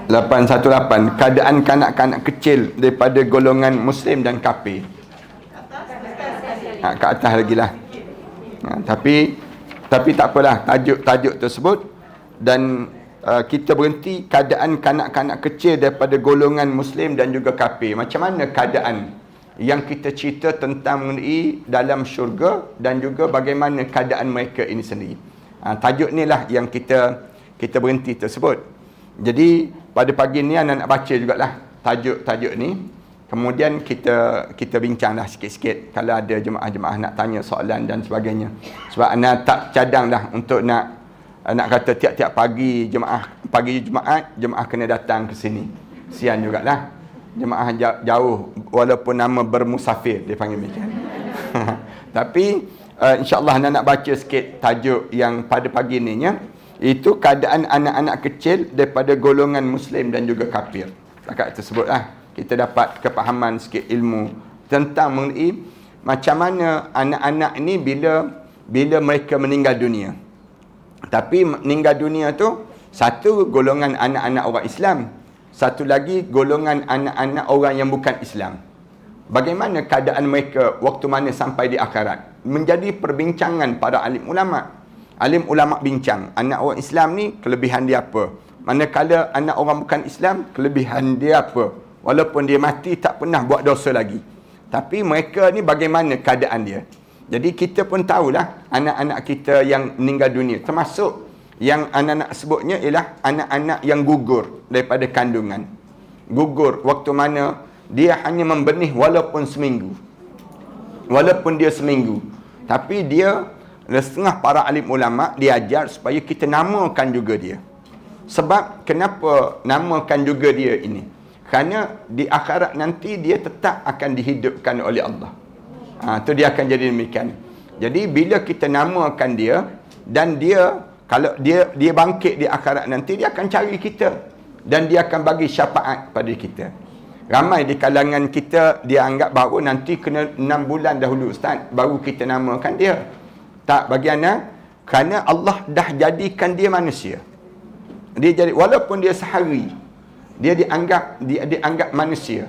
818. Keadaan kanak-kanak kecil daripada golongan Muslim dan kafir. Ke atas lagi lah. Tapi tak apalah, tajuk tersebut. Dan kita berhenti keadaan kanak-kanak kecil daripada golongan Muslim dan juga kafir. Macam mana keadaan yang kita cerita tentang mengenai dalam syurga dan juga bagaimana keadaan mereka ini sendiri. Tajuk ni lah yang kita berhenti tersebut. Jadi pada pagi ni anak nak baca jugalah tajuk ni. Kemudian kita bincanglah sikit-sikit kalau ada jemaah-jemaah nak tanya soalan dan sebagainya. Sebab anak tak cadang dah untuk nak kata tiap-tiap pagi jemaah kena datang ke sini. Sian jugalah. Jemaah jauh walaupun nama bermusafir dia panggil macam. Tapi insya-Allah anak nak baca sikit tajuk yang pada pagi ni nya, itu keadaan anak-anak kecil daripada golongan Muslim dan juga kafir. Takat tersebutlah kita dapat kepahaman sikit ilmu tentang mengenai macam mana anak-anak ni bila mereka meninggal dunia. Tapi meninggal dunia tu satu golongan anak-anak orang Islam, satu lagi golongan anak-anak orang yang bukan Islam. Bagaimana keadaan mereka waktu mana sampai di akhirat? Menjadi perbincangan para alim ulama. Alim ulama bincang, anak orang Islam ni kelebihan dia apa? Manakala anak orang bukan Islam, kelebihan dia apa? Walaupun dia mati tak pernah buat dosa lagi. Tapi mereka ni bagaimana keadaan dia? Jadi kita pun tahulah anak-anak kita yang meninggal dunia. Termasuk yang anak-anak sebutnya ialah anak-anak yang gugur daripada kandungan. Gugur waktu mana dia hanya membenih walaupun seminggu. Walaupun dia seminggu. Tapi dia, setengah para alim ulama diajar supaya kita namakan juga dia. Sebab kenapa namakan juga dia ini? Kerana di akhirat nanti dia tetap akan dihidupkan oleh Allah. Tu dia akan jadi demikian. Jadi bila kita namakan dia dan dia kalau dia bangkit di akhirat nanti, dia akan cari kita dan dia akan bagi syafaat pada kita. Ramai di kalangan kita dia anggap bahawa nanti kena 6 bulan dahulu Ustaz baru kita namakan dia. Tak, bagi anak, kerana Allah dah jadikan dia manusia. Dia jadi walaupun dia sehari, dia dianggap manusia.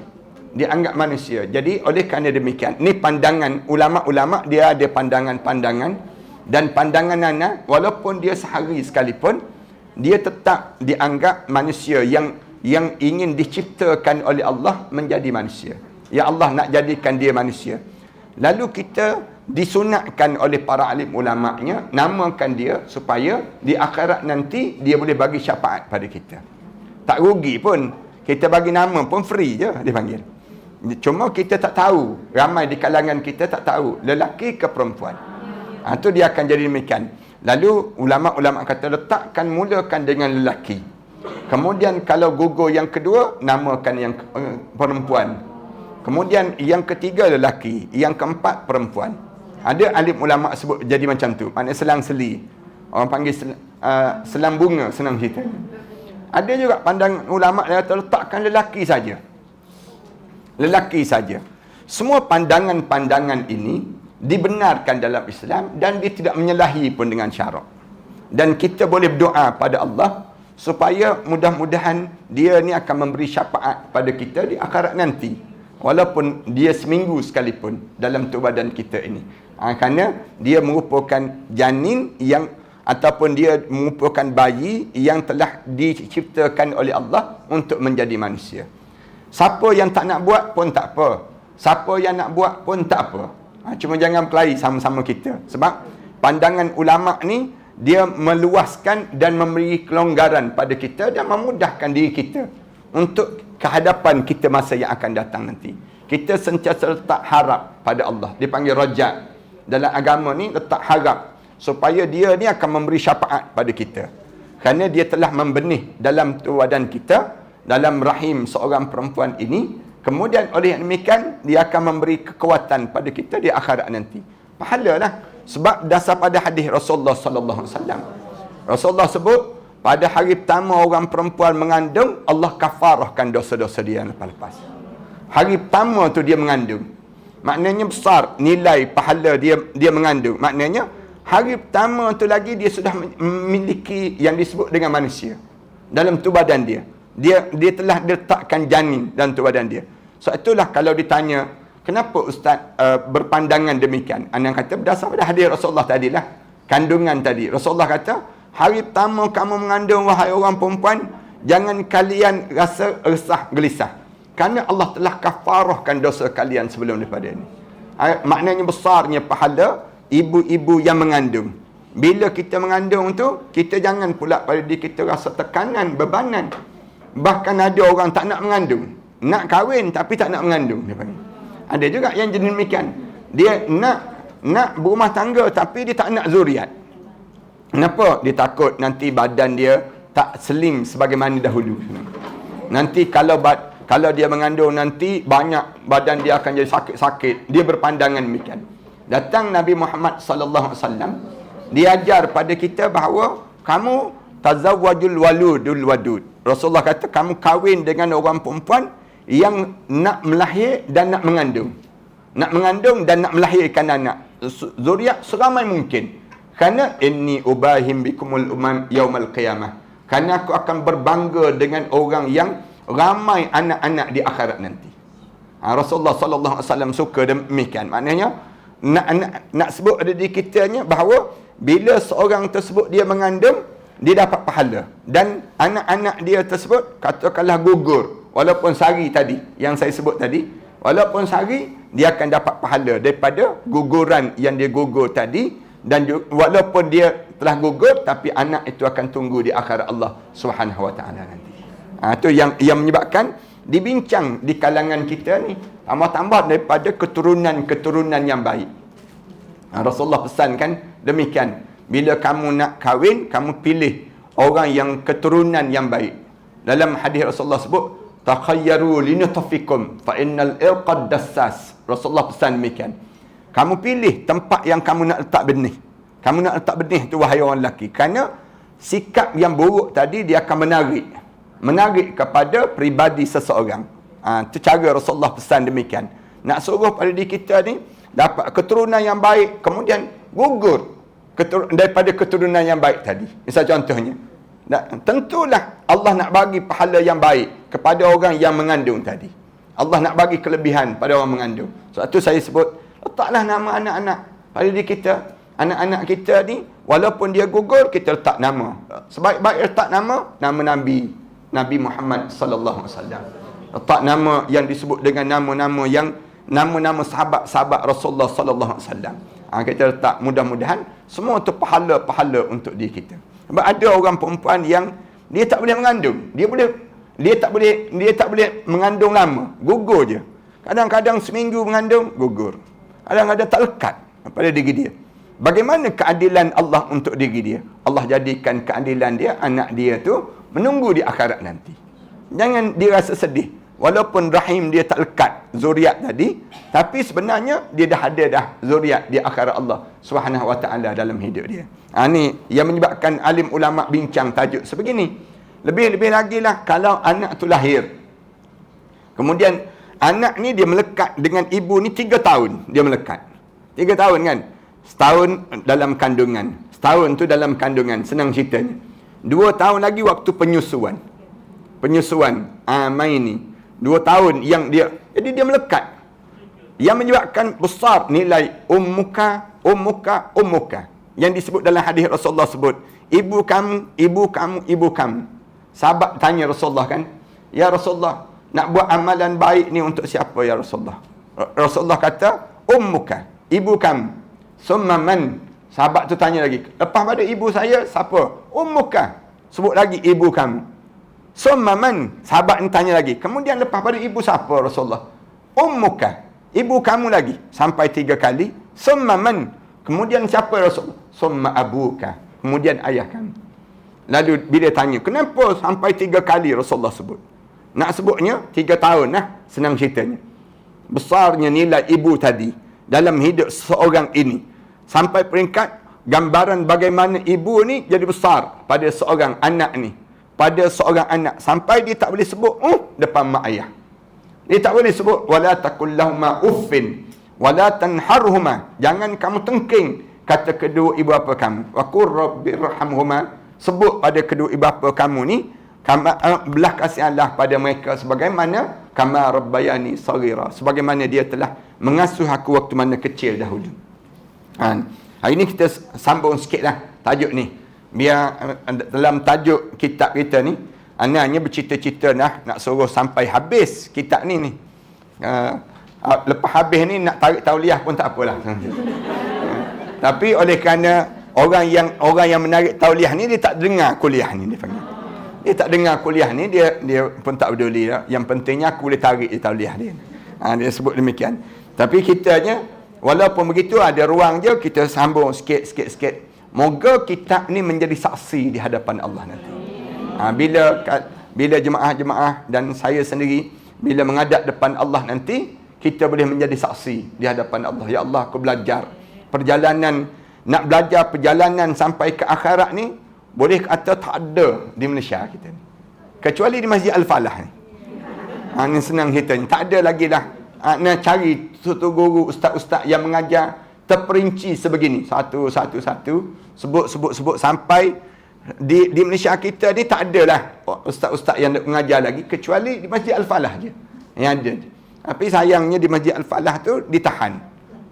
Dianggap manusia. Jadi oleh kerana demikian, ni pandangan ulama-ulama, dia ada pandangan-pandangan, dan pandangan anak walaupun dia sehari sekalipun, dia tetap dianggap manusia yang ingin diciptakan oleh Allah menjadi manusia. Ya Allah nak jadikan dia manusia. Lalu kita disunatkan oleh para alim ulama'nya, namakan dia supaya di akhirat nanti dia boleh bagi syafaat pada kita. Tak rugi pun. Kita bagi nama pun free je dia panggil. Cuma kita tak tahu. Ramai di kalangan kita tak tahu. Lelaki ke perempuan. Itu dia akan jadi demikian. Lalu ulama-ulama kata letakkan mulakan dengan lelaki. Kemudian kalau gugur yang kedua, namakan yang perempuan. Kemudian yang ketiga lelaki. Yang keempat perempuan. Ada alim ulama sebut jadi macam tu. Maknanya selang-seli. Orang panggil selang bunga, senang cerita. Ada juga pandangan ulama yang kata letakkan lelaki saja. Lelaki saja. Semua pandangan-pandangan ini dibenarkan dalam Islam dan dia tidak menyalahi pun dengan syarak. Dan kita boleh berdoa pada Allah supaya mudah-mudahan dia ni akan memberi syafaat pada kita di akhirat nanti. Walaupun dia seminggu sekalipun dalam tubuh badan kita ini. Kerana dia merupakan janin yang ataupun dia merupakan bayi yang telah diciptakan oleh Allah untuk menjadi manusia. Siapa yang tak nak buat pun tak apa. Siapa yang nak buat pun tak apa. Cuma jangan berkelahi sama-sama kita. Sebab pandangan ulama' ni, dia meluaskan dan memberi kelonggaran pada kita dan memudahkan diri kita untuk kehadapan kita masa yang akan datang nanti. Kita sentiasa letak harap pada Allah. Dia panggil raja. Dalam agama ni letak harap supaya dia ni akan memberi syafaat pada kita. Kerana dia telah membenih dalam tubuh badan kita, dalam rahim seorang perempuan ini, kemudian oleh yang demikian dia akan memberi kekuatan pada kita di akhirat nanti. Pahalalah. Sebab dasar pada hadis Rasulullah sallallahu alaihi wasallam. Rasulullah sebut pada hari pertama orang perempuan mengandung, Allah kafarahkan dosa-dosa dia yang lepas-lepas. Hari pertama tu dia mengandung. Maknanya besar nilai pahala dia mengandung. Maknanya hari pertama tu lagi dia sudah memiliki yang disebut dengan manusia. dalam tubuh badan dia. Dia telah letakkan janin dalam tubuh badan dia. So itulah kalau ditanya, kenapa Ustaz berpandangan demikian? Anda kata berdasar pada hadis Rasulullah tadilah. Kandungan tadi. Rasulullah kata, hari pertama kamu mengandung wahai orang perempuan, jangan kalian rasa resah gelisah. Kerana Allah telah kafarahkan dosa kalian sebelum daripada ini. Maknanya besarnya pahala ibu-ibu yang mengandung. Bila kita mengandung tu, kita jangan pula pada diri kita rasa tekanan, bebanan. Bahkan ada orang tak nak mengandung. Nak kahwin tapi tak nak mengandung. Dia panggil. Ada juga yang jenis demikian. Dia nak berumah tangga tapi dia tak nak zuriat. Kenapa? Dia takut nanti badan dia tak seling sebagaimana dahulu. Nanti kalau dia mengandung nanti banyak badan dia akan jadi sakit-sakit. Dia berpandangan demikian. Datang Nabi Muhammad sallallahu alaihi wasallam, dia ajar pada kita bahawa kamu tazawwajul waludul wadud. Rasulullah kata kamu kahwin dengan orang perempuan yang nak melahir dan nak mengandung. Nak mengandung dan nak melahirkan anak. Zuriat seramai mungkin. Kerana inni ubahim bikumul umam yaumal qiyamah. Kerana aku akan berbangga dengan orang yang ramai anak-anak di akhirat nanti. Rasulullah sallallahu alaihi wasallam suka demikian. Maknanya nak sebut ada di kitanya bahawa bila seorang tersebut dia mengandung, dia dapat pahala. Dan anak-anak dia tersebut katakanlah gugur, walaupun sehari tadi yang saya sebut tadi, walaupun sehari dia akan dapat pahala daripada guguran yang dia gugur tadi. Dan walaupun dia telah gugur, tapi anak itu akan tunggu di akhirat Allah Subhanahu wa taala nanti. Itu yang menyebabkan dibincang di kalangan kita ni, tambah-tambah daripada keturunan-keturunan yang baik. Rasulullah pesankan demikian. Bila kamu nak kahwin, kamu pilih orang yang keturunan yang baik. Dalam hadis Rasulullah sebut, takhayyaru linutafikum fa innal irqad dassas. Rasulullah pesan demikian. Kamu pilih tempat yang kamu nak letak benih. Kamu nak letak benih tu wahai orang lelaki. Kerana sikap yang buruk tadi dia akan menarik kepada peribadi seseorang. Itu cara Rasulullah pesan demikian. Nak suruh pada diri kita ni dapat keturunan yang baik, kemudian gugur daripada keturunan yang baik tadi. Misal contohnya, tentulah Allah nak bagi pahala yang baik kepada orang yang mengandung tadi. Allah nak bagi kelebihan pada orang mengandung. Sebab tu saya sebut, letaklah nama anak-anak pada diri kita. Anak-anak kita ni, walaupun dia gugur, kita letak nama. Sebaik-baik letak nama Nabi Muhammad sallallahu alaihi wasallam. Letak nama yang disebut dengan nama-nama sahabat-sahabat Rasulullah sallallahu alaihi wasallam. Kita letak, mudah-mudahan semua tu pahala-pahala untuk diri kita. Sebab ada orang perempuan yang dia tak boleh mengandung. Dia tak boleh mengandung lama. Gugur je. Kadang-kadang seminggu mengandung, gugur. Kadang-kadang tak lekat pada diri dia. Bagaimana keadilan Allah untuk diri dia? Allah jadikan keadilan dia, anak dia tu menunggu di akhirat nanti. Jangan dirasa sedih. Walaupun rahim dia tak lekat zuriat tadi, tapi sebenarnya dia dah ada dah zuriat di akhirat Allah Subhanahu wa taala dalam hidup dia. Ni yang menyebabkan alim ulama bincang tajuk sebegini. Lebih-lebih lagi lah kalau anak tu lahir. Kemudian anak ni dia melekat dengan ibu ni 3 tahun dia melekat. 3 tahun kan? Setahun dalam kandungan. Setahun tu dalam kandungan. Senang ceritanya. 2 tahun lagi waktu penyusuan. Main ni. 2 tahun yang dia, jadi dia melekat. Yang menyebabkan besar nilai ummuka. Yang disebut dalam hadis Rasulullah sebut, ibu kamu. Sahabat tanya Rasulullah kan, ya Rasulullah, nak buat amalan baik ni untuk siapa ya Rasulullah? Rasulullah kata, ummuka, ibu kamu. Summa man? Sahabat tu tanya lagi, lepas pada ibu saya, siapa? Ummuka. Sebut lagi ibu kamu. Summa man? Sahabat ni tanya lagi, kemudian lepas pada ibu siapa Rasulullah? Ummuka. Ibu kamu lagi. Sampai 3 kali. Summa man? Kemudian siapa Rasulullah? Summa abuka. Kemudian ayah kamu. Lalu bila tanya, kenapa sampai 3 kali Rasulullah sebut? Nak sebutnya 3 tahun lah, senang ceritanya. Besarnya nilai ibu tadi dalam hidup seorang ini. Sampai peringkat gambaran bagaimana ibu ni jadi besar pada seorang anak ni. Pada seorang anak. Sampai dia tak boleh sebut depan mak ayah. Dia tak boleh sebut, wala taqullahuma uffin wala tanharhuma. Jangan kamu tengking kata kedua ibu bapa kamu. Wa qur rabbirhamhuma. Sebut pada kedua ibu bapa kamu ni, belah kasihanlah pada mereka sebagaimana kama rabbayani saghira, sebagaimana dia telah mengasuh aku waktu mana kecil dahulu. Hari ni kita sambung sikitlah tajuk ni. Biar dalam tajuk kitab kita ni anaknya bercita-cita nak suruh sampai habis kitab ni. Lepas habis ni nak tarik tauliah pun tak apalah. Tapi oleh kerana orang yang menarik tauliah ni dia tak dengar kuliah ni, dia panggil. Dia tak dengar kuliah ni, dia pun tak peduli lah. Yang pentingnya aku boleh tarik di tauliah dia. Dia sebut demikian. Tapi kitanya walaupun begitu ada ruang je, kita sambung sikit. Moga kitab ni menjadi saksi di hadapan Allah nanti. Bila jemaah-jemaah dan saya sendiri bila menghadap depan Allah nanti, kita boleh menjadi saksi di hadapan Allah. Ya Allah, aku belajar perjalanan, nak belajar perjalanan sampai ke akhirat ni, boleh kata tak ada di Malaysia kita ni, kecuali di Masjid Al-Falah ni. Ni senang kita ni, tak ada lagi dah. Nak cari satu guru, ustaz-ustaz yang mengajar terperinci sebegini, satu sebut sampai di Malaysia kita ni tak ada lah ustaz-ustaz yang nak mengajar lagi, kecuali di Masjid Al-Falah je yang ada. Tapi sayangnya di Masjid Al-Falah tu ditahan.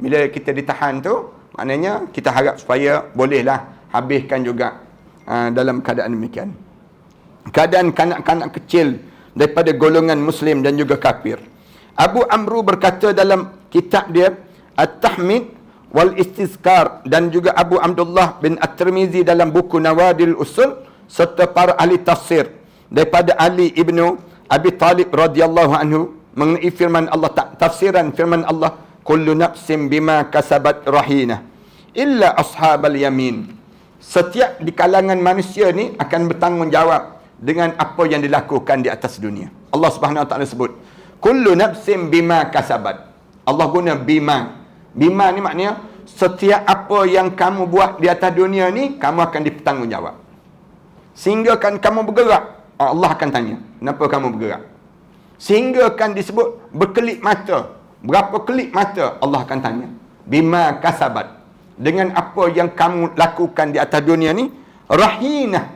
Bila kita ditahan tu, maknanya kita harap supaya bolehlah habiskan juga dalam keadaan demikian. Keadaan kanak-kanak kecil daripada golongan Muslim dan juga kafir. Abu Amru berkata dalam kitab dia At-Tahmid wal Istizkar, dan juga Abu Abdullah bin At-Tirmizi dalam buku Nawadil Usul, serta para ahli tafsir daripada Ali ibnu Abi Talib radhiyallahu anhu mengenai firman Allah, tafsiran firman Allah, kullu nafsin bima kasabat rahina illa ashabal yamin. Setiap di kalangan manusia ni akan bertanggungjawab dengan apa yang dilakukan di atas dunia. Allah Subhanahu Wa Taala sebut kullu nafsin bima kasabat. Allah guna bima. Bima ni maknanya setiap apa yang kamu buat di atas dunia ni, kamu akan dipertanggungjawab. Sehingga kan kamu bergerak, Allah akan tanya, kenapa kamu bergerak? Sehingga kan disebut berkelip mata. Berapa kelip mata, Allah akan tanya. Bima kasabat. Dengan apa yang kamu lakukan di atas dunia ni, rahinah.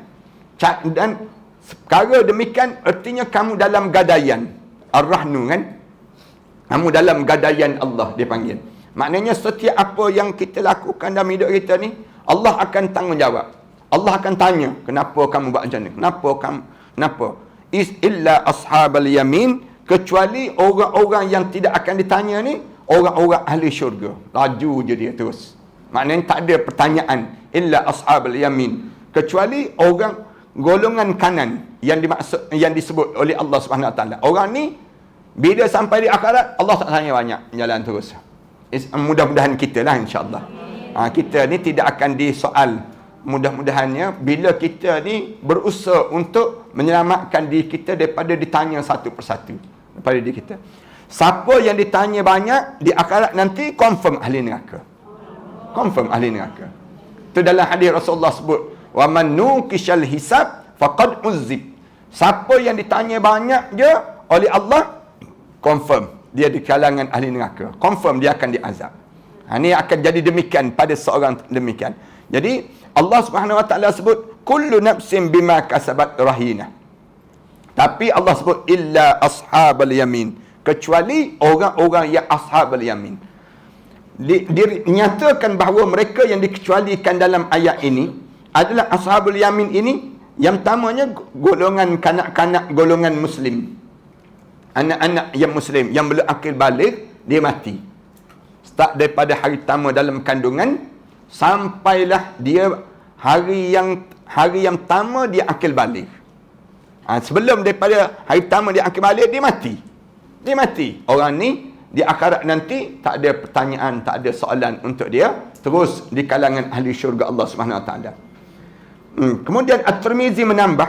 Dan perkara demikian artinya kamu dalam gadaian. Ar-Rahnu kan? Kamu dalam gadaian Allah, dia panggil. Maknanya setiap apa yang kita lakukan dalam hidup kita ni, Allah akan tanggungjawab. Allah akan tanya, kenapa kamu buat macam ni? Kenapa? Illa ashabal yamin, kecuali orang-orang yang tidak akan ditanya ni, orang-orang ahli syurga. Laju je dia terus. Maknanya tak ada pertanyaan. Illa ashabal yamin, kecuali orang golongan kanan yang dimaksud, yang disebut oleh Allah Subhanahu Wa Taala. Orang ni bila sampai di akhirat, Allah tak tanya banyak, jalan terus. Mudah-mudahan kita lah, insya-Allah. Kita ni tidak akan disoal. Mudah-mudahannya bila kita ni berusaha untuk menyelamatkan diri kita daripada ditanya satu persatu daripada diri kita. Siapa yang ditanya banyak di akhirat nanti, confirm ahli neraka. Confirm ahli neraka. Itu dalam hadis Rasulullah sebut, wa man nuqishal hisab faqad uzib. Siapa yang ditanya banyak je oleh Allah, confirm dia di kalangan ahli neraka. Confirm dia akan diazab. Ini akan jadi demikian pada seorang demikian. Jadi Allah Subhanahu Wa Taala sebut kullu nafsin bima kasabat rahina. Tapi Allah sebut illa ashabal yamin, kecuali orang-orang yang ashabal yamin. Dinyatakan bahawa mereka yang dikecualikan dalam ayat ini adalah ashabul yamin ini. Yang pertamanya golongan kanak-kanak golongan Muslim, anak-anak yang Muslim yang belum akil balik, dia mati. Start daripada hari pertama dalam kandungan sampailah dia hari yang pertama dia akil balik. Sebelum daripada hari pertama dia akil balik, dia mati. Orang ni di akhirat nanti tak ada pertanyaan, tak ada soalan untuk dia, terus di kalangan ahli syurga Allah Subhanahu Wa Taala. Kemudian At-Tirmizi menambah,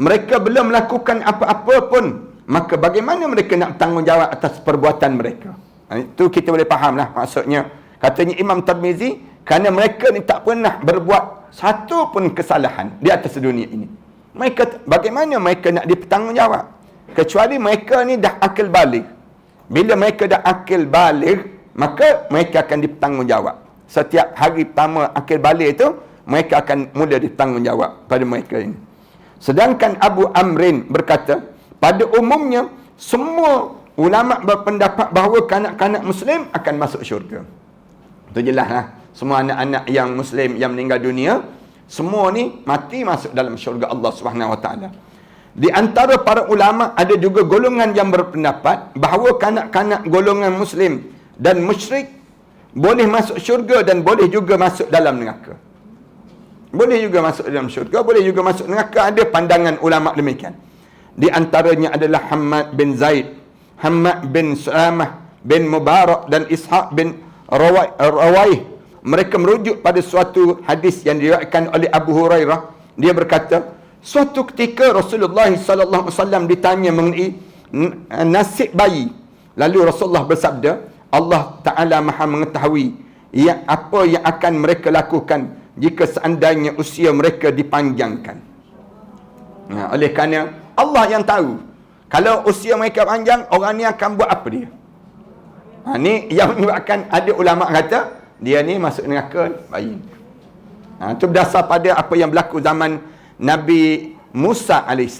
mereka belum melakukan apa-apa pun, maka bagaimana mereka nak bertanggungjawab atas perbuatan mereka? Itu kita boleh fahamlah maksudnya. Katanya Imam Tirmizi, kerana mereka ni tak pernah berbuat satu pun kesalahan di atas dunia ini. Bagaimana mereka nak dipertanggungjawab? Kecuali mereka ni dah akil balik. Bila mereka dah akil balik, maka mereka akan dipertanggungjawab. Setiap hari pertama akil balik itu, mereka akan mula dipertanggungjawab pada mereka ini. Sedangkan Abu Amrin berkata, pada umumnya semua ulama berpendapat bahawa kanak-kanak Muslim akan masuk syurga. Itu jelas lah. Semua anak-anak yang Muslim yang meninggal dunia, semua ni mati masuk dalam syurga Allah Subhanahu Wa Taala. Di antara para ulama ada juga golongan yang berpendapat bahawa kanak-kanak golongan Muslim dan musyrik boleh masuk syurga dan boleh juga masuk dalam neraka. Boleh juga masuk dalam syurga, boleh juga masuk neraka. Ada pandangan ulama demikian. Di antaranya adalah Hammad bin Zaid, Hammad bin Sulamah bin Mubarak dan Ishaq bin Rawaih. Mereka merujuk pada suatu hadis yang diriwayatkan oleh Abu Hurairah. Dia berkata, suatu ketika Rasulullah sallallahu alaihi wasallam ditanya mengenai nasib bayi. Lalu Rasulullah bersabda, Allah Ta'ala Maha mengetahui apa yang akan mereka lakukan jika seandainya usia mereka dipanjangkan. Oleh kerana Allah yang tahu, kalau usia mereka panjang, orang ni akan buat apa dia. Ni yang menyebabkan ada ulama kata, dia ni masuk neraka bayi. Itu berdasar pada apa yang berlaku zaman Nabi Musa AS.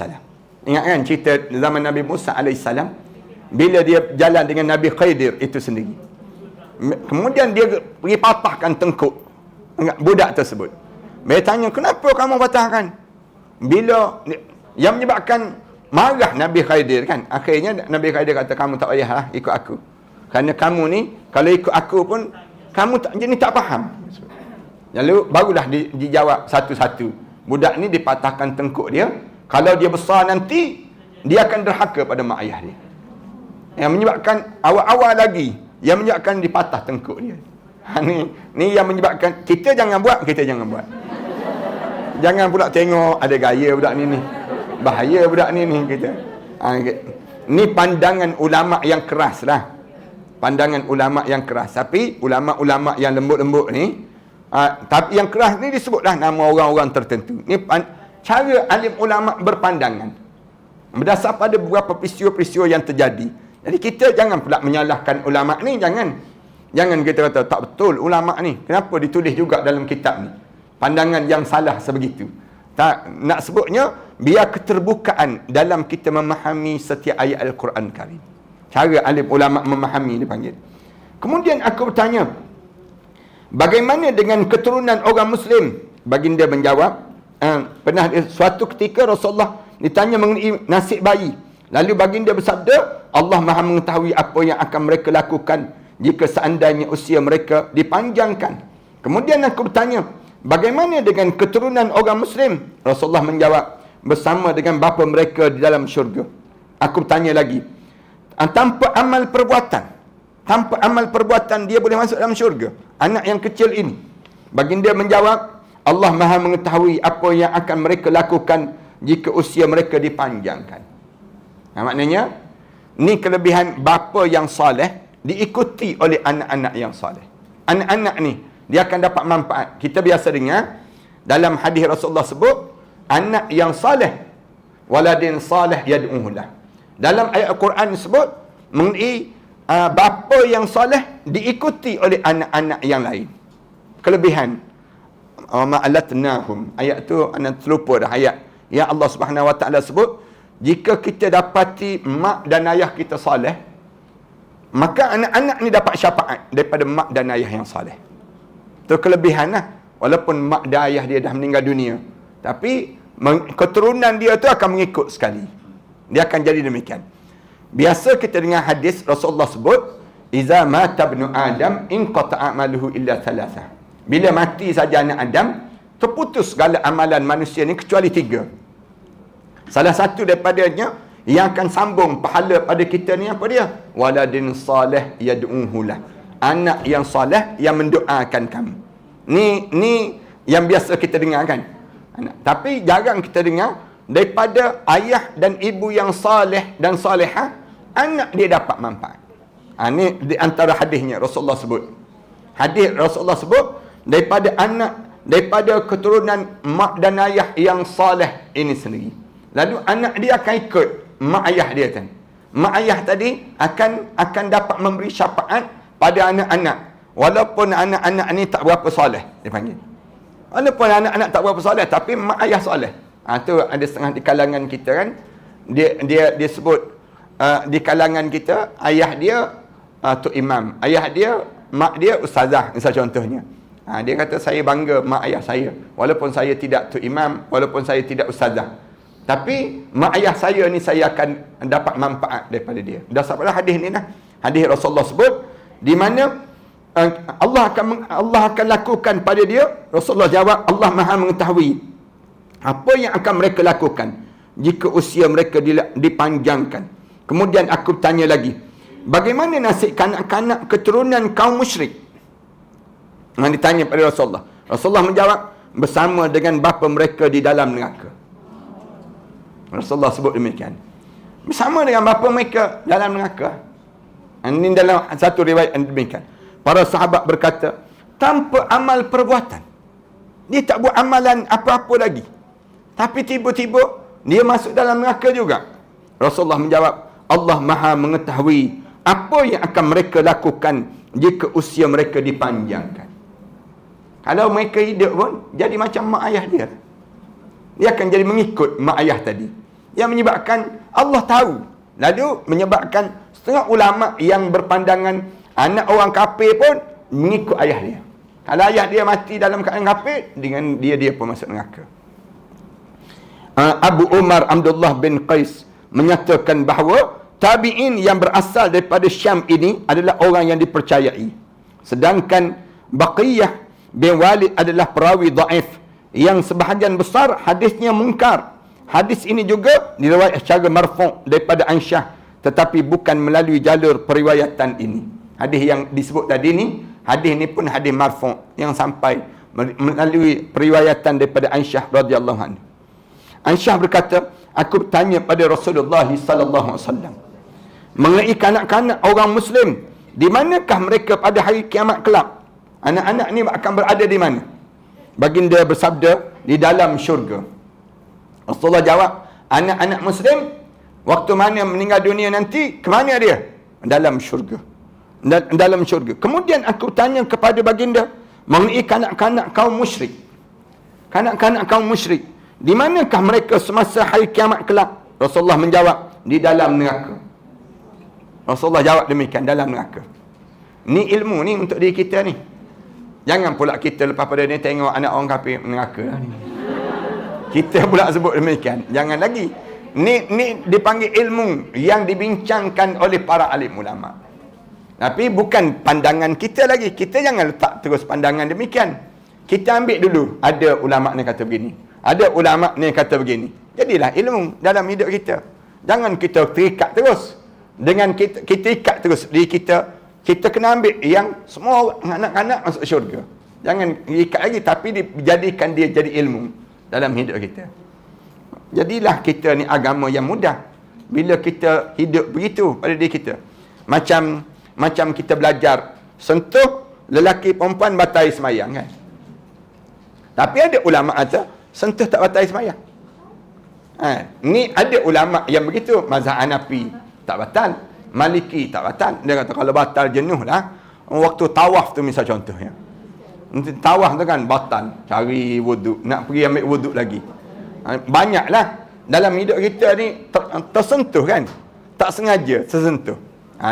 Ingat kan cerita zaman Nabi Musa AS? Bila dia jalan dengan Nabi Khidir itu sendiri. Kemudian dia pergi patahkan tengkuk budak tersebut. Dia tanya, kenapa kamu patahkan? Bila yang menyebabkan marah Nabi Khidir kan. Akhirnya Nabi Khidir kata, kamu tak payahlah ikut aku. Kerana kamu ni, kalau ikut aku pun, kamu tak, jadi tak faham. Lalu barulah dijawab satu-satu. Budak ni dipatahkan tengkuk dia. Kalau dia besar nanti, dia akan derhaka pada mak ayah dia. Yang menyebabkan awal-awal lagi, yang menyebabkan dipatah tengkuk dia. Ni yang menyebabkan kita jangan buat. Jangan pula tengok ada gaya budak ni. Bahaya budak ni kita. Ni pandangan ulama yang keras lah. Pandangan ulama yang keras. Tapi ulama-ulama yang lembut-lembut ni, tapi yang keras ni disebutlah nama orang-orang tertentu. Ni cara alim ulama berpandangan berdasar pada beberapa peristiwa-peristiwa yang terjadi. Jadi kita jangan pula menyalahkan ulama ni. Jangan kita kata tak betul ulama ni, kenapa ditulis juga dalam kitab ni. Pandangan yang salah sebegitu. Tak nak sebutnya, biar keterbukaan dalam kita memahami setiap ayat Al-Quran Karim. Cara alim ulama memahami dipanggil. Kemudian aku bertanya, bagaimana dengan keturunan orang Muslim? Baginda menjawab, pernah suatu ketika Rasulullah ditanya mengenai nasib bayi. Lalu baginda bersabda, Allah Maha mengetahui apa yang akan mereka lakukan jika seandainya usia mereka dipanjangkan. Kemudian aku bertanya, bagaimana dengan keturunan orang Muslim? Rasulullah menjawab, bersama dengan bapa mereka di dalam syurga. Aku bertanya lagi, tanpa amal perbuatan dia boleh masuk dalam syurga? Anak yang kecil ini. Baginda menjawab, Allah Maha mengetahui apa yang akan mereka lakukan jika usia mereka dipanjangkan. Maknanya, ni kelebihan bapa yang soleh diikuti oleh anak-anak yang soleh. Anak-anak ni, dia akan dapat manfaat. Kita biasa dengar, dalam hadis Rasulullah sebut, anak yang soleh, waladin soleh yad'uhulah. Dalam ayat Al-Quran sebut, mengenai bapa yang soleh diikuti oleh anak-anak yang lain. Kelebihan. Ma'alatnahum. Ayat tu, anak terlupa dah ayat. Ya Allah Subhanahu Wa Ta'ala sebut, jika kita dapati mak dan ayah kita soleh, maka anak-anak ni dapat syafaat daripada mak dan ayah yang soleh. Itu kelebihan lah. Walaupun mak dan ayah dia dah meninggal dunia, tapi keturunan dia tu akan mengikut sekali. Dia akan jadi demikian. Biasa kita dengar hadis Rasulullah sebut, iza mata ibnu Adam inqata'a amaluhu illa thalatha. Bila mati saja anak Adam, terputus segala amalan manusia ni kecuali 3. Salah satu daripadanya yang akan sambung pahala pada kita ni apa dia? Waladin salih yad'uhulah. Anak yang salih yang mendoakan kamu. Ni yang biasa kita dengar kan. Tapi jarang kita dengar daripada ayah dan ibu yang salih dan salihah, anak dia dapat manfaat. Ni di antara hadisnya Rasulullah sebut. Hadis Rasulullah sebut daripada anak, daripada keturunan mak dan ayah yang salih ini sendiri. Lalu anak dia akan ikut mak ayah dia kan. Mak ayah tadi akan dapat memberi syafaat pada anak-anak. Walaupun anak-anak ni tak berapa soleh, dia panggil. Walaupun anak-anak tak berapa soleh, tapi mak ayah soleh. Tu ada setengah di kalangan kita kan, dia sebut di kalangan kita, ayah dia Tok Imam, ayah dia, mak dia ustazah, misal contohnya. Dia kata saya bangga mak ayah saya, walaupun saya tidak Tok Imam, walaupun saya tidak ustazah, tapi mak ayah saya ni saya akan dapat manfaat daripada dia. Dasar pada hadis ni lah, hadis Rasulullah sebut, di mana Allah akan lakukan pada dia. Rasulullah jawab, Allah Maha mengetahui apa yang akan mereka lakukan jika usia mereka dipanjangkan. Kemudian aku tanya lagi, bagaimana nasib kanak-kanak keturunan kaum musyrik? Ditanya pada Rasulullah. Rasulullah menjawab, bersama dengan bapa mereka di dalam neraka. Rasulullah sebut demikian. Bersama dengan bapa mereka dalam neraka. Ini dalam satu riwayat demikian. Para sahabat berkata, tanpa amal perbuatan. Dia tak buat amalan apa-apa lagi, tapi tiba-tiba dia masuk dalam neraka juga. Rasulullah menjawab, Allah Maha mengetahui apa yang akan mereka lakukan jika usia mereka dipanjangkan. Kalau mereka hidup pun jadi macam mak ayah dia. Dia akan jadi mengikut mak ayah tadi. Yang menyebabkan Allah tahu. Lalu menyebabkan setengah ulama yang berpandangan anak orang kafir pun mengikut ayah dia. Kalau ayah dia mati dalam keadaan kafir, dengan dia pun masuk neraka. Abu Umar Abdullah bin Qais menyatakan bahawa tabi'in yang berasal daripada Syam ini adalah orang yang dipercayai. Sedangkan Baqiyah bin Walid adalah perawi dhaif yang sebahagian besar hadisnya mungkar. Hadis ini juga diriwayatkan secara marfu' daripada Aisyah, tetapi bukan melalui jalur periwayatan ini. Hadis yang disebut tadi ni, hadis ni pun hadis marfu' yang sampai melalui periwayatan daripada Aisyah radhiyallahu anha. Aisyah berkata, aku bertanya pada Rasulullah sallallahu alaihi wasallam mengenai kanak-kanak orang muslim, di manakah mereka pada hari kiamat kelak? Anak-anak ni akan berada di mana? Baginda bersabda, di dalam syurga. Rasulullah jawab, anak-anak muslim waktu mana meninggal dunia nanti, ke mana dia? Dalam syurga. Dalam syurga. Kemudian aku tanya kepada baginda mengenai kanak-kanak kaum musyrik. Kanak-kanak kaum musyrik, di manakah mereka semasa hari kiamat kelak? Rasulullah menjawab, di dalam neraka. Rasulullah jawab demikian, dalam neraka. Ni ilmu ni untuk diri kita ni. Jangan pula kita lepas pada ni tengok anak orang kafir neraka lah ni. Kita pula sebut demikian. Jangan lagi. Ni dipanggil ilmu yang dibincangkan oleh para alim ulama. Tapi bukan pandangan kita lagi. Kita jangan letak terus pandangan demikian. Kita ambil dulu, ada ulama ni kata begini, ada ulama ni kata begini. Jadilah ilmu dalam hidup kita. Jangan kita terikat terus. Dengan kita ikat terus diri kita. Kita kena ambil yang semua anak-anak masuk syurga. Jangan ikat lagi, tapi dijadikan dia jadi ilmu dalam hidup kita. Jadilah kita ni agama yang mudah bila kita hidup begitu pada diri kita. Macam kita belajar sentuh lelaki perempuan batal semayang kan. Tapi ada ulama kata sentuh tak batal semayang. Ni ada ulama yang begitu. Mazhab Hanafi tak batal, Maliki tak batal. Dia kata kalau batal jenuh lah. Waktu tawaf tu misal contohnya, tawaf tu kan batal, cari wuduk, nak pergi ambil wuduk lagi. Banyaklah dalam hidup kita ni tersentuh kan, tak sengaja tersentuh.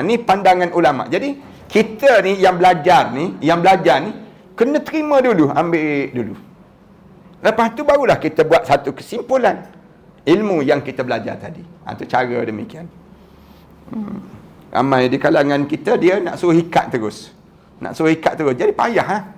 Ni pandangan ulama. Jadi kita ni yang belajar ni kena terima dulu, ambil dulu. Lepas tu barulah kita buat satu kesimpulan ilmu yang kita belajar tadi. Itu cara demikian. Ramai di kalangan kita dia nak suruh ikat terus. Jadi payah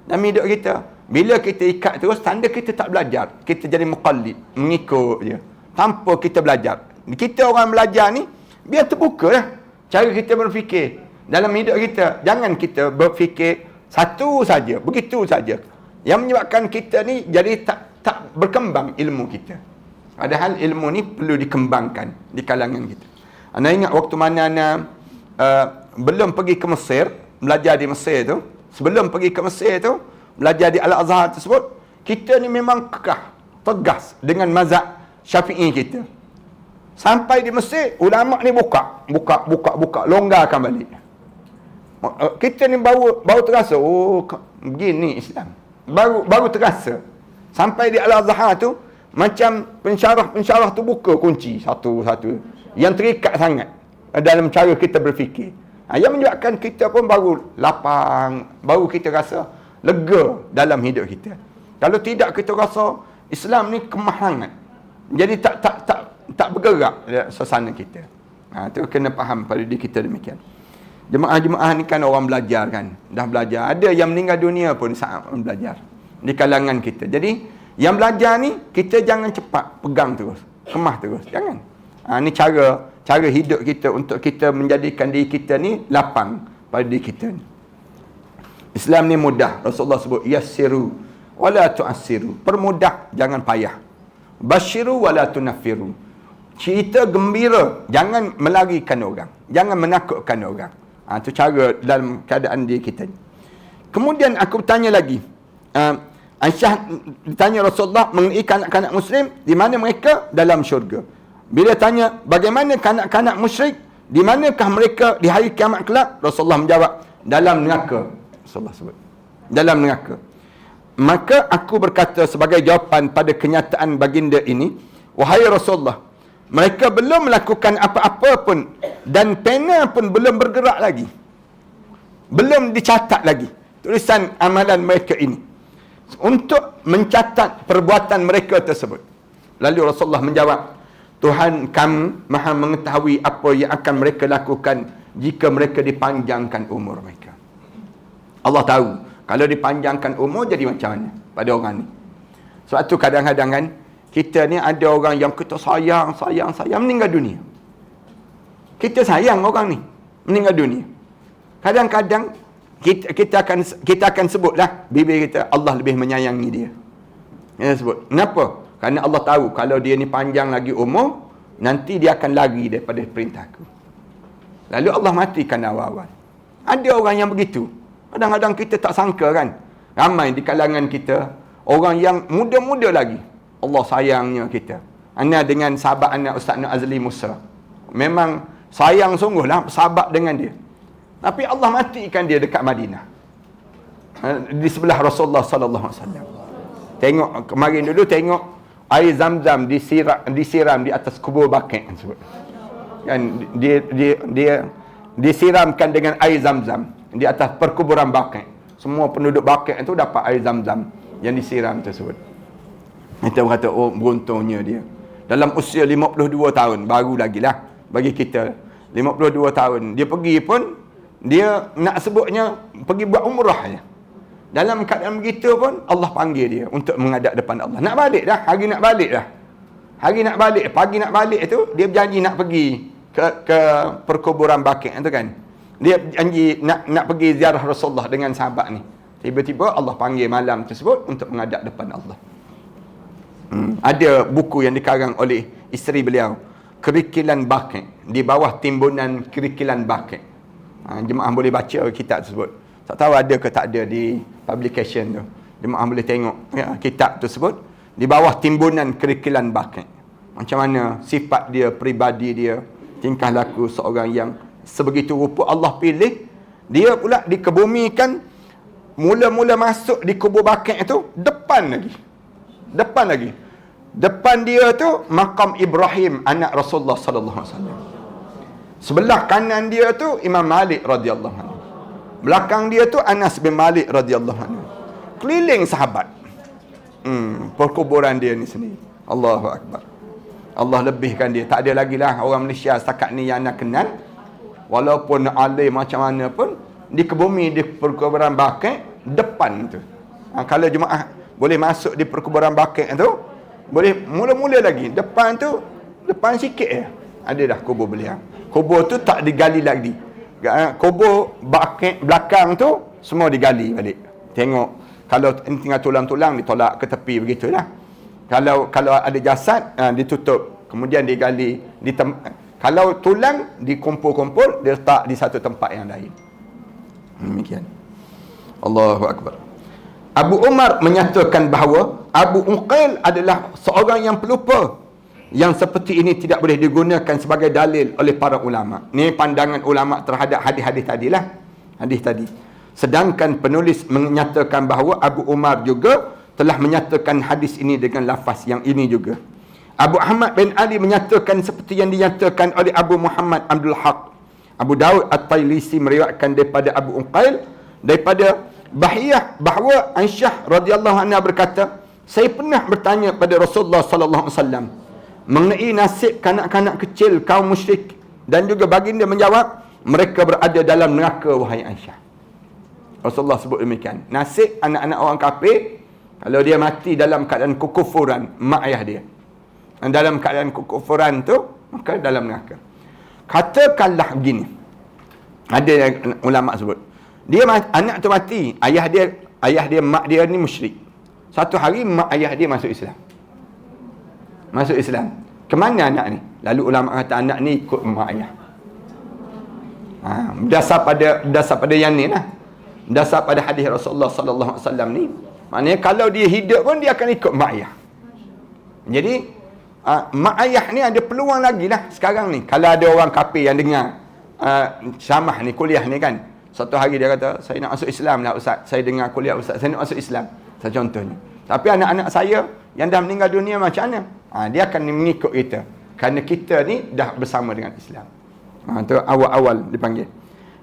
dalam hidup kita. Bila kita ikat terus, tanda kita tak belajar. Kita jadi muqallid, mengikut je tanpa kita belajar. Kita orang belajar ni biar terbuka lah cara kita berfikir dalam hidup kita. Jangan kita berfikir satu saja, begitu saja, yang menyebabkan kita ni jadi tak berkembang ilmu kita. Padahal ilmu ni perlu dikembangkan di kalangan kita. Anda ingat waktu mana Anda belum pergi ke Mesir, belajar di Mesir tu, sebelum pergi ke Mesir tu, belajar di Al-Azhar tersebut, kita ni memang kekeh, tegas dengan mazhab Syafi'i kita. Sampai di Mesir, ulama ni buka, longgarkan balik. Kita ni baru terasa, oh begini Islam. Baru terasa. Sampai di Al-Azhar tu, Macam pensyarah tu buka kunci satu-satu yang terikat sangat dalam cara kita berfikir. Yang menyebabkan kita pun baru lapang, baru kita rasa lega dalam hidup kita. Kalau tidak, kita rasa Islam ni kemah sangat. Jadi tak bergerak suasana kita. Tu kena faham pada diri kita demikian. Jemaah-jemaah ni kan orang belajar kan. Dah belajar. Ada yang meninggal dunia pun saat belajar. Di kalangan kita. Jadi, yang belajar ni, kita jangan cepat pegang terus. Kemah terus. Jangan. Ni cara hidup kita untuk kita menjadikan diri kita ni lapang pada diri kita ni. Islam ni mudah. Rasulullah sebut, yassiru wala tu'assiru. Permudah, jangan payah. Basyiru wala tunaffiru. Cerita gembira, jangan melarikan orang. Jangan menakutkan orang. Itu cara dalam keadaan diri kita ni. Kemudian aku bertanya lagi. Aisyah ditanya Rasulullah mengenai kanak-kanak Muslim, di mana mereka? Dalam syurga. Bila tanya, bagaimana kanak-kanak musyrik? Di manakah mereka di hari kiamat kelak? Rasulullah menjawab, dalam neraka. Rasulullah sebut, dalam neraka. Maka aku berkata sebagai jawapan pada kenyataan baginda ini, wahai Rasulullah, mereka belum melakukan apa-apa pun dan pena pun belum bergerak lagi. Belum dicatat lagi tulisan amalan mereka ini untuk mencatat perbuatan mereka tersebut. Lalu Rasulullah menjawab, Tuhan kamu maha mengetahui apa yang akan mereka lakukan jika mereka dipanjangkan umur mereka. Allah tahu kalau dipanjangkan umur jadi macam mana pada orang ni. Sebab tu kadang-kadang kan kita ni ada orang yang kita sayang meninggal dunia. Kita sayang orang ni meninggal dunia. Kadang-kadang kita akan sebutlah bibir kita, Allah lebih menyayangi dia. Kita sebut. Kenapa? Kerana Allah tahu kalau dia ni panjang lagi umur, nanti dia akan lari daripada perintahku. Lalu Allah matikan awal-awal. Ada orang yang begitu. Kadang-kadang kita tak sangka kan. Ramai di kalangan kita orang yang muda-muda lagi. Allah sayangnya kita. Ana dengan sahabat anak Ustaz Nur Azli Musa. Memang sayang sungguhlah sahabat dengan dia. Tapi Allah matikan dia dekat Madinah. Di sebelah Rasulullah sallallahu alaihi wasallam. Tengok kemarin dulu tengok air Zam-Zam disiram di atas kubur Baqi' sebut. Kan dia disiramkan dengan air Zam-Zam di atas perkuburan Baqi'. Semua penduduk Baqi' itu dapat air Zam-Zam yang disiram tersebut. Kita kata, oh beruntungnya dia. Dalam usia 52 tahun, baru lagi lah bagi kita. 52 tahun. Dia pergi pun, dia nak sebutnya, pergi buat umrah je. Dalam keadaan begitu pun, Allah panggil dia untuk menghadap depan Allah. Nak balik dah, hari nak balik dah. Hari nak balik, pagi nak balik tu, dia berjanji nak pergi ke perkuburan Baqi' tu kan. Dia janji nak pergi ziarah Rasulullah dengan sahabat ni. Tiba-tiba Allah panggil malam tersebut untuk menghadap depan Allah. Ada buku yang dikarang oleh isteri beliau, Kerikilan Baqi', di bawah timbunan Kerikilan Baqi'. Jemaah boleh baca kitab tersebut. Tak tahu ada ke tak ada di publication tu. Jemaah boleh tengok kitab tersebut di bawah timbunan Kerikilan Baqi'. Macam mana sifat dia, peribadi dia, tingkah laku seorang yang sebegitu rupa Allah pilih. Dia pula dikebumikan, mula-mula masuk di kubur Baqi' tu depan lagi. Depan dia tu makam Ibrahim anak Rasulullah sallallahu alaihi wasallam. Sebelah kanan dia tu Imam Malik radhiyallahu anhu. Belakang dia tu Anas bin Malik radhiyallahu anhu. Keliling sahabat. Perkuburan dia ni sendiri. Allahu akbar. Allah lebihkan dia. Tak ada lagi lah orang Malaysia setakat ni yang nak kenal. Walaupun alim macam mana pun, di kebumi di perkuburan Baqi' depan tu. Kalau jemaah boleh masuk di perkuburan Baqi' tu, boleh mula-mula lagi. Depan tu, depan sikit je, ada dah kubur beliau. Kubur tu tak digali lagi. Kubur Baqi' belakang tu, semua digali balik. Tengok, kalau tinggal tulang-tulang, ditolak ke tepi, begitulah. Kalau ada jasad, ditutup. Kemudian digali. Kalau tulang, dikumpul-kumpul, diletak di satu tempat yang lain. Demikian. Allahu Akbar. Abu Umar menyatakan bahawa Abu Uqail adalah seorang yang pelupa. Yang seperti ini tidak boleh digunakan sebagai dalil oleh para ulama. Ini pandangan ulama terhadap hadis-hadis tadilah. Hadis tadi. Sedangkan penulis menyatakan bahawa Abu Umar juga telah menyatakan hadis ini dengan lafaz yang ini juga. Abu Ahmad bin Ali menyatakan seperti yang dinyatakan oleh Abu Muhammad Abdul Haq. Abu Daud At-Tailisi meriwayatkan daripada Abu Uqail daripada Bahiyah bahawa Aisyah radhiyallahu anha berkata, saya pernah bertanya pada Rasulullah sallallahu alaihi wasallam mengenai nasib kanak-kanak kecil kaum musyrik, dan juga baginda menjawab, mereka berada dalam neraka wahai Aisyah. Rasulullah sebut demikian. Nasib anak-anak orang kafir kalau dia mati dalam keadaan kekufuran mak ayah dia, dan dalam keadaan kekufuran tu maka dalam neraka. Katakanlah begini, ada yang ulama sebut, dia anak tu mati, ayah dia mak dia ni musyrik. Satu hari mak ayah dia masuk Islam. Masuk Islam. Kemana anak ni? Lalu ulama kata anak ni ikut mak ayah. Berdasar pada yang ni lah. Berdasar pada hadis Rasulullah sallallahu alaihi wasallam ni. Maknanya kalau dia hidup pun dia akan ikut mak ayah. Jadi mak ayah ni ada peluang lagi lah sekarang ni. Kalau ada orang kafir yang dengar Syamah ni, kuliah ni kan, satu hari dia kata, saya nak masuk Islam lah Ustaz, saya dengar kuliah Ustaz, saya nak masuk Islam, saya contohnya. Tapi anak-anak saya yang dah meninggal dunia macam mana? Dia akan mengikut kita, kerana kita ni dah bersama dengan Islam. Itu awal-awal dipanggil.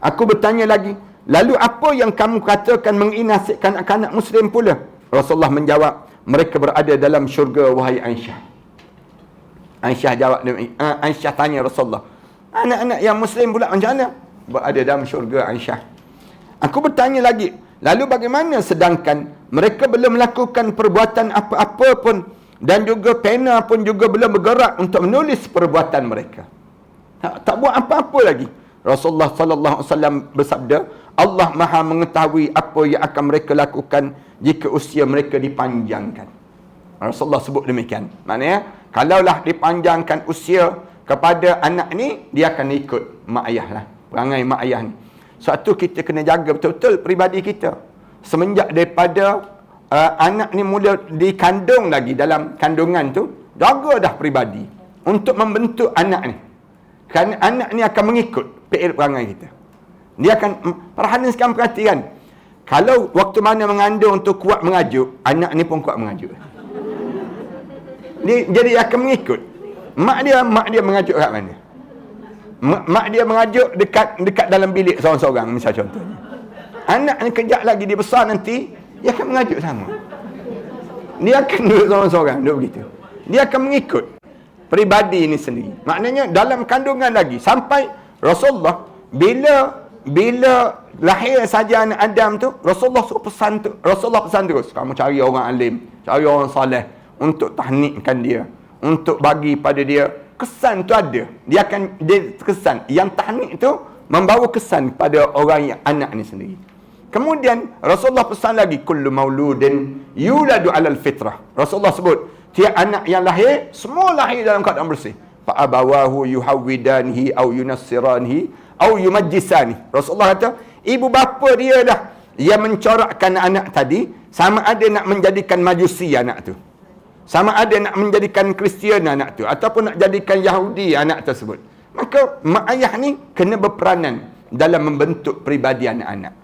Aku bertanya lagi, lalu apa yang kamu katakan mengenai nasib kanak-kanak Muslim pula? Rasulullah menjawab, mereka berada dalam syurga wahai Aisyah. Aisyah jawab, Aisyah tanya Rasulullah, anak-anak yang Muslim pula macam mana? Berada dalam syurga Aisyah. Aku bertanya lagi, lalu bagaimana sedangkan mereka belum melakukan perbuatan apa-apa pun, dan juga pena pun juga belum bergerak untuk menulis perbuatan mereka. Tak buat apa-apa lagi. Rasulullah sallallahu alaihi wasallam bersabda, Allah Maha mengetahui apa yang akan mereka lakukan jika usia mereka dipanjangkan. Rasulullah sebut demikian. Maknanya kalaulah dipanjangkan usia kepada anak ni, dia akan ikut mak ayah lah, perangai mak ayah ni. Suatu kita kena jaga betul-betul peribadi kita. Semenjak daripada anak ni mula dikandung lagi, dalam kandungan tu, jaga dah peribadi untuk membentuk anak ni. Kerana anak ni akan mengikut PL perangai kita. Dia akan, perhatian sekarang perhatikan, kalau waktu mana mengandung tu kuat mengajuk, anak ni pun kuat mengajuk. Jadi akan mengikut. Mak dia mengajuk kat mana? Mak dia mengajuk dekat dalam bilik seorang-seorang, misal contohnya. Anak ni kejap lagi dia besar nanti, dia akan mengajuk sama. Dia akan duduk seorang-seorang, duduk begitu. Dia akan mengikut peribadi ini sendiri. Maknanya dalam kandungan lagi, sampai Rasulullah bila lahir saja anak Adam tu, Rasulullah pesan terus, kamu cari orang alim, cari orang soleh untuk tahnikkan dia, untuk bagi pada dia kesan tu ada. Dia kesan yang tahnik tu membawa kesan pada orang yang anak ni sendiri. Kemudian Rasulullah pesan lagi, kullu mauludin yuladu alal fitrah. Rasulullah sebut, tiap anak yang lahir, semua lahir dalam keadaan bersih. Fa abawahu yuhawwidanhi au yunassiranihi au yumajjisani. Rasulullah kata, ibu bapa dia dah yang mencorakkan anak tadi, sama ada nak menjadikan majusi anak tu, sama ada nak menjadikan Kristian anak tu, ataupun nak jadikan Yahudi anak tersebut. Maka mak ayah ni kena berperanan dalam membentuk peribadi anak-anak.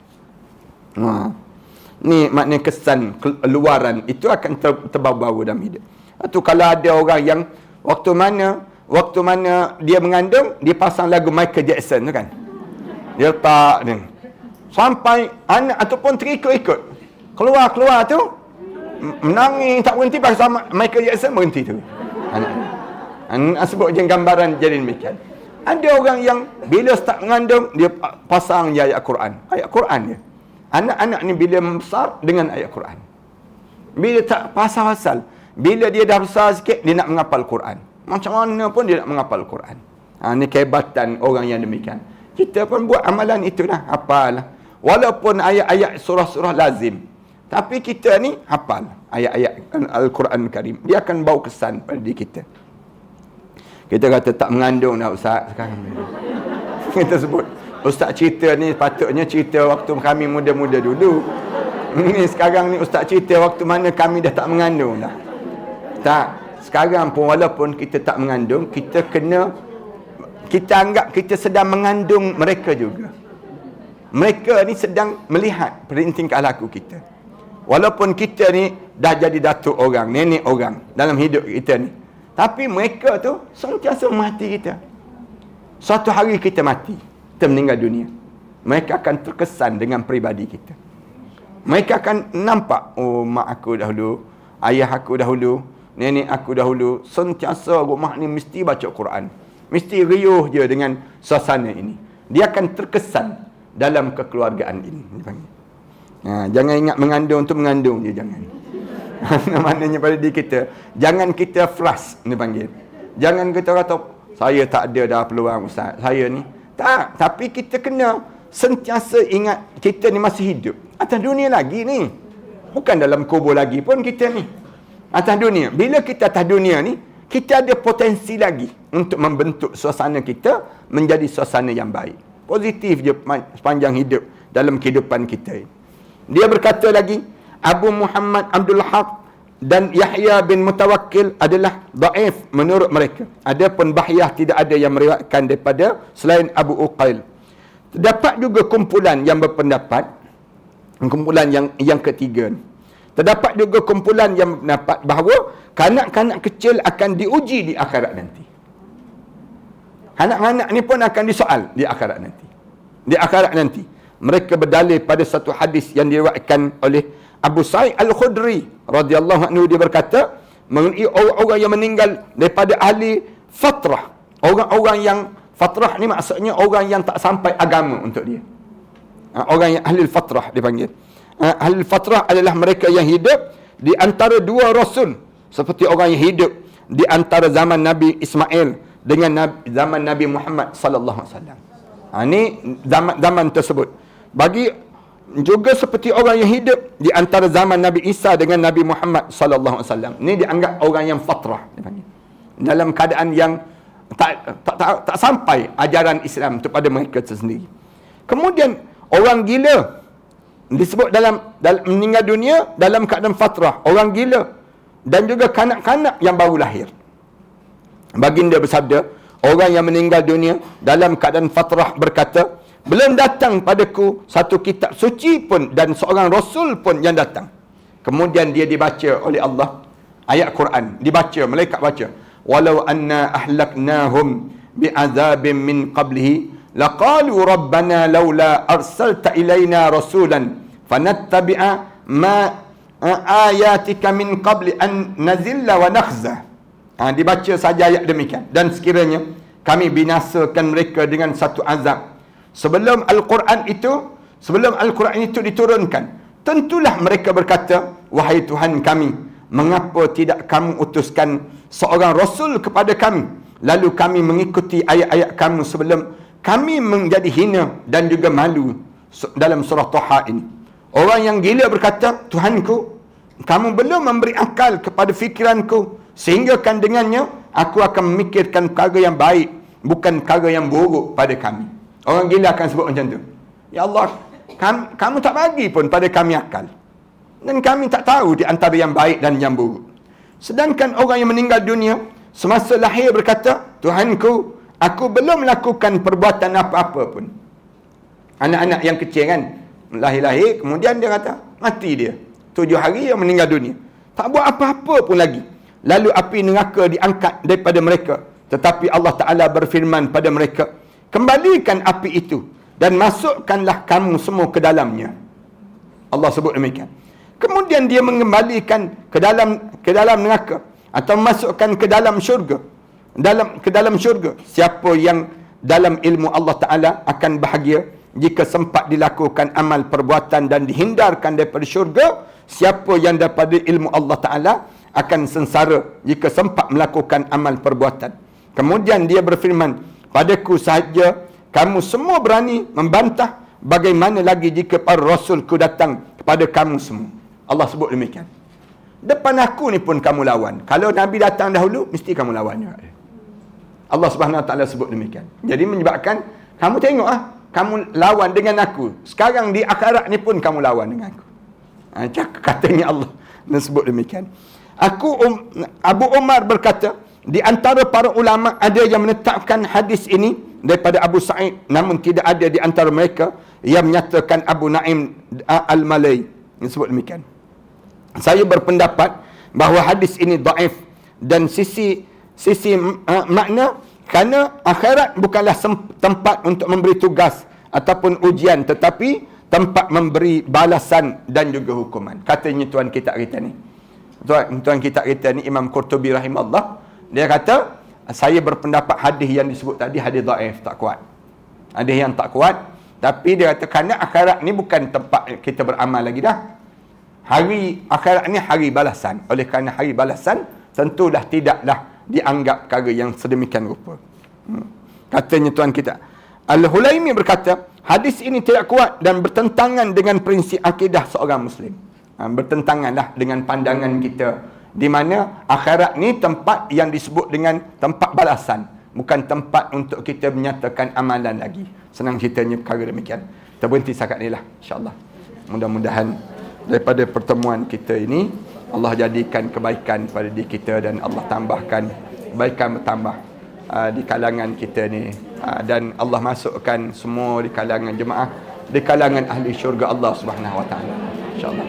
Ni maknanya kesan luaran itu akan terbawa-bawa dalam hidup. Itu kalau ada orang yang waktu mana dia mengandung, dia pasang lagu Michael Jackson tu kan, dia letak ni sampai anak ataupun terikut-ikut keluar tu menangis tak berhenti, pasal Michael Jackson berhenti tu. Anak sebut je gambaran jadi demikian. Ada orang yang bila start mengandung, dia pasang je ayat Quran dia. Anak-anak ni bila membesar dengan ayat Quran. Bila tak pasal-pasal, bila dia dah besar sikit, dia nak menghafal Quran. Macam mana pun dia nak menghafal Quran. Ni kehebatan orang yang demikian. Kita pun buat amalan itulah, hafal. Walaupun ayat-ayat surah-surah lazim, tapi kita ni hafal ayat-ayat Al-Quran Karim. Dia akan bawa kesan pada diri kita. Kita kata tak mengandung dah Ustaz sekarang. Kita sebut, Ustaz cerita ni patutnya cerita waktu kami muda-muda dulu. Ni sekarang ni Ustaz cerita waktu mana kami dah tak mengandung dah. Tak, sekarang pun walaupun kita tak mengandung, kita anggap kita sedang mengandung mereka juga. Mereka ni sedang melihat tingkah laku kita. Walaupun kita ni dah jadi datuk orang, nenek orang dalam hidup kita ni. Tapi mereka tu sentiasa mati kita. Suatu hari kita mati, kita meninggal dunia, mereka akan terkesan dengan peribadi kita. Mereka akan nampak, oh mak aku dahulu, ayah aku dahulu, nenek aku dahulu, sentiasa rumah ni mesti baca Quran, mesti riuh je dengan suasana ini. Dia akan terkesan dalam kekeluargaan ini. Jangan ingat mengandung tu mengandung je, jangan. Maknanya pada diri kita, jangan kita flash, dia panggil. Jangan kita kata, saya tak ada dah peluang Ustaz, saya ni. Tak, tapi kita kena sentiasa ingat kita ni masih hidup. Atas dunia lagi ni. Bukan dalam kubur lagi pun kita ni. Atas dunia. Bila kita atas dunia ni, kita ada potensi lagi untuk membentuk suasana kita menjadi suasana yang baik. Positif je sepanjang hidup dalam kehidupan kita. Dia berkata lagi, Abu Muhammad Abdul Haq dan Yahya bin Mutawakkil adalah dhaif menurut mereka. Adapun Bahyah tidak ada yang meriwayatkan daripada selain Abu Uqail. Terdapat juga kumpulan yang berpendapat, kumpulan yang ketiga. Terdapat juga kumpulan yang berpendapat bahawa kanak-kanak kecil akan diuji di akhirat nanti. Anak-anak ni pun akan disoal di akhirat nanti. Di akhirat nanti. Mereka berdalil pada satu hadis yang diriwayatkan oleh Abu Sa'id Al-Khudri radhiyallahu anhu. Dia berkata, mengenai orang-orang yang meninggal daripada ahli fatrah. Orang-orang yang fatrah ni maksudnya orang yang tak sampai agama untuk dia. Orang yang ahli fatrah dipanggil. Ahli fatrah adalah mereka yang hidup di antara dua rasul. Seperti orang yang hidup di antara zaman Nabi Ismail dengan zaman Nabi Muhammad sallallahu alaihi wasallam. Ini zaman tersebut. Bagi juga seperti orang yang hidup di antara zaman Nabi Isa dengan Nabi Muhammad sallallahu alaihi wasallam. Ini dianggap orang yang fatrah dipanggil. Dalam keadaan yang tak sampai ajaran Islam kepada mereka sendiri. Kemudian orang gila disebut dalam meninggal dunia dalam keadaan fatrah, orang gila dan juga kanak-kanak yang baru lahir. Baginda bersabda, orang yang meninggal dunia dalam keadaan fatrah berkata, belum datang padaku satu kitab suci pun dan seorang rasul pun yang datang. Kemudian dia dibaca oleh Allah ayat Quran, dibaca, malaikat baca, walau anna ahlaknahum bi'azabin min qablihi laqalu rabbana laula arsalta ilaina rasulan fanattabi'a ma ayatika min qabli an nazilla wa nakhza. Dibaca saja ayat demikian. Dan sekiranya kami binasakan mereka dengan satu azab sebelum Al-Quran itu diturunkan, tentulah mereka berkata, wahai Tuhan kami, mengapa tidak kamu utuskan seorang rasul kepada kami, lalu kami mengikuti ayat-ayat kamu sebelum kami menjadi hina dan juga malu. Dalam surah Taha ini, orang yang gila berkata, Tuhanku, kamu belum memberi akal kepada fikiranku sehingga kan dengannya aku akan memikirkan perkara yang baik, bukan perkara yang buruk pada kami. Orang gila akan sebut macam tu. Ya Allah, kamu tak bagi pun pada kami akal, dan kami tak tahu di antara yang baik dan yang buruk. Sedangkan orang yang meninggal dunia semasa lahir berkata, Tuhanku, aku belum melakukan perbuatan apa-apa pun. Anak-anak yang kecil kan, lahir-lahir, kemudian dia kata, mati dia. 7 hari yang meninggal dunia. Tak buat apa-apa pun lagi. Lalu api neraka diangkat daripada mereka. Tetapi Allah Ta'ala berfirman pada mereka, kembalikan api itu dan masukkanlah kamu semua ke dalamnya. Allah sebut demikian. Kemudian dia mengembalikan ke dalam neraka atau masukkan ke dalam syurga. Ke dalam syurga. Siapa yang dalam ilmu Allah Ta'ala akan bahagia jika sempat dilakukan amal perbuatan dan dihindarkan daripada syurga. Siapa yang daripada ilmu Allah Ta'ala akan sengsara jika sempat melakukan amal perbuatan. Kemudian dia berfirman, padaku sahaja kamu semua berani membantah, bagaimana lagi jika para rasulku datang kepada kamu semua. Allah sebut demikian. Depan aku ni pun kamu lawan. Kalau Nabi datang dahulu, mesti kamu lawan juga. Allah Subhanahu Wa Ta'ala sebut demikian. Jadi menyebabkan, kamu tengok kamu lawan dengan aku. Sekarang di akhirat ni pun kamu lawan dengan aku. Katanya Allah dan sebut demikian. Abu Umar berkata, di antara para ulama ada yang menetapkan hadis ini daripada Abu Sa'id, namun tidak ada di antara mereka yang menyatakan Abu Naim Al-Malai. Disebut demikian. saya berpendapat bahawa hadis ini dhaif, dan sisi makna, kerana akhirat bukanlah tempat untuk memberi tugas ataupun ujian, tetapi tempat memberi balasan dan juga hukuman. Katanya tuan kita ni. Tuan kita ni Imam Qurtubi rahimahullah, dia kata, saya berpendapat hadis yang disebut tadi hadis dhaif, tak kuat. Hadis yang tak kuat, tapi dia kata kerana akhirat ni bukan tempat kita beramal lagi dah. Hari akhirat ni hari balasan. Oleh kerana hari balasan, tentulah tidaklah dianggap perkara yang sedemikian rupa. Katanya tuan kita. Al-Hulaimi berkata, hadis ini tidak kuat dan bertentangan dengan prinsip akidah seorang Muslim. Bertentanganlah dengan pandangan kita, di mana akhirat ni tempat yang disebut dengan tempat balasan, bukan tempat untuk kita menyatakan amalan lagi. Senang ceritanya perkara demikian. Kita berhenti setakat ni lah, insyaAllah. Mudah-mudahan daripada pertemuan kita ini, Allah jadikan kebaikan pada diri kita, dan Allah tambahkan kebaikan bertambah di kalangan kita ni, dan Allah masukkan semua di kalangan jemaah, di kalangan ahli syurga Allah Subhanahu wa taala, insyaallah.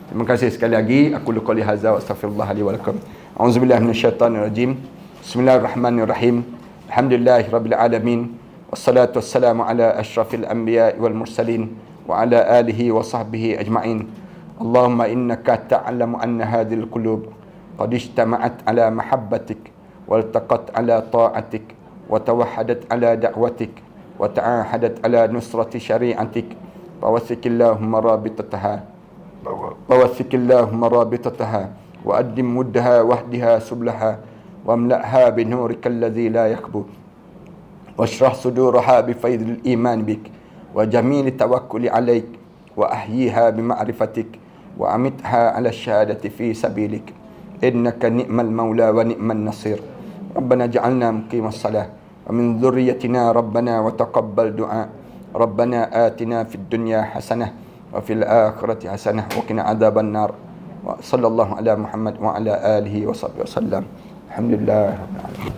Terima kasih sekali lagi. Aku qouli hadza wa astaghfirullah li wa lakum. A'udzubillahi minasyaitonir rajim. Bismillahirrahmanirrahim. Alhamdulillahirabbil alamin. Wassalatu wassalamu ala asyrafil anbiya'i wal mursalin wa ala alihi wa sahbihi ajma'in. Allahumma innaka ta'lamu anna hadhil qulub qad ijtama'at ala mahabbatik waltaqat ala ta'atik wa tawahhadat ala da'watik wa ta'ahadat ala nusrati syari'atik. Fawassikillahumma rabitataha wa addim muddaha wahdiha sublaha wamla'ha binurika alladhi la yakbu washrah suduraha bifaidil iman bik wa jamili tawakkuli alaik wa ahyiha bima'rifatik wa amitha ala syahadati fi sabilik innaka ni'mal maula wa ni'man nasir. Rabbana ja'alna muqimas salah wa min dhurriyyatina rabbana wa taqabbal du'a. Rabbana atina fid dunya hasanah wa fil akhirati hasanah wa qina adzaban nar. Wa sallallahu ala Muhammad wa ala alihi wa sahbihi wasallam. Alhamdulillah rabbil alamin.